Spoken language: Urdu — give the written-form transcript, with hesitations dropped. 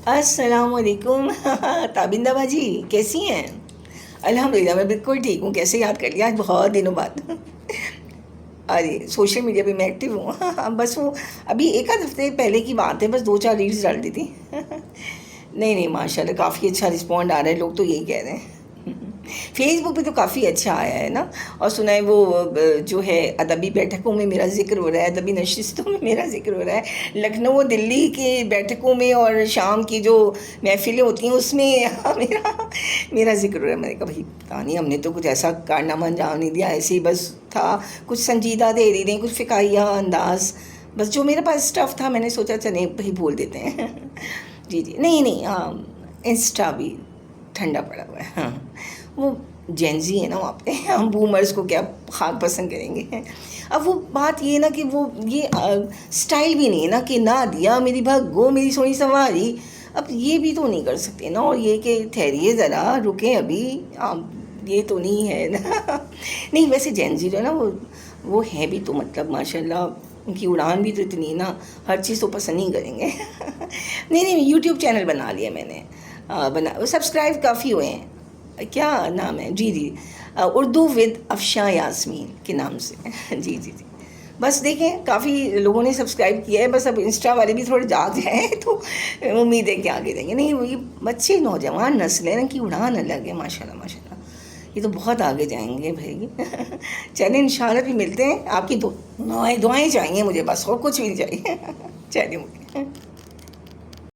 السلام علیکم تابندہ باجی، کیسی ہیں؟ الحمدللہ میں بالکل ٹھیک ہوں. کیسے یاد کر لیا آج بہت دنوں بعد؟ ارے سوشل میڈیا پہ میں ایکٹیو ہوں. بس وہ ابھی ایک آدھ ہفتے پہلے کی بات ہے، بس 2-4 ریلز ڈال دی تھی. نہیں نہیں، ماشاء اللہ کافی اچھا رسپونڈ آ رہا ہے، لوگ تو یہی کہہ رہے ہیں. فیس بک پہ تو کافی اچھا آیا ہے نا. اور سنا ہے وہ جو ہے ادبی بیٹھکوں میں میرا ذکر ہو رہا ہے، ادبی نشستوں میں میرا ذکر ہو رہا ہے، لکھنؤ و دلی کے بیٹھکوں میں اور شام کی جو محفلیں ہوتی ہیں اس میں میرا ذکر ہو رہا ہے. میں نے کہا بھائی پتہ نہیں، ہم نے تو کچھ ایسا کارنامہ انجام نہیں دیا، ایسے ہی بس تھا. کچھ سنجیدہ تحریریں، کچھ فقاہیہ انداز، بس جو میرے پاس اسٹف تھا میں نے سوچا چلیں بھائی بول دیتے ہیں. جی جی، نہیں نہیں، ہاں انسٹا بھی ٹھنڈا پڑا ہوا ہے. ہاں وہ جینزی ہے نا وہاں پہ، ہم بومرز کو کیا خاک پسند کریں گے. اب وہ بات یہ نا کہ وہ یہ اسٹائل بھی نہیں ہے نا کہ نہ دیا میری بھگو میری سونی سواری. اب یہ بھی تو نہیں کر سکتے نا. اور یہ کہ ٹھہریے ذرا، رکیں ابھی، یہ تو نہیں ہے نا. نہیں ویسے جینزی جو ہے نا وہ ہے بھی تو مطلب ماشاء اللہ ان کی اڑان بھی تو اتنی نا، ہر چیز تو پسند نہیں کریں گے. نہیں نہیں، یوٹیوب چینل بنا لیا میں نے، سبسکرائب کافی ہوئے ہیں. کیا نام ہے؟ جی جی، اردو ود افشاں یاسمین کے نام سے. جی جی جی، بس دیکھیں کافی لوگوں نے سبسکرائب کیا ہے. بس اب انسٹا والے بھی تھوڑے جاگ جائیں تو امید ہے کہ آگے دیں گے. نہیں وہ یہ بچے نوجوان نسل ہے نا کی اڑان الگ ہے ماشاء اللہ ماشاء اللہ. یہ تو بہت آگے جائیں گے بھائی. چلیں انشاءاللہ بھی ملتے ہیں. آپ کی دعائیں چاہیے مجھے، بس اور کچھ بھی نہیں چاہیے. چلیے مجھے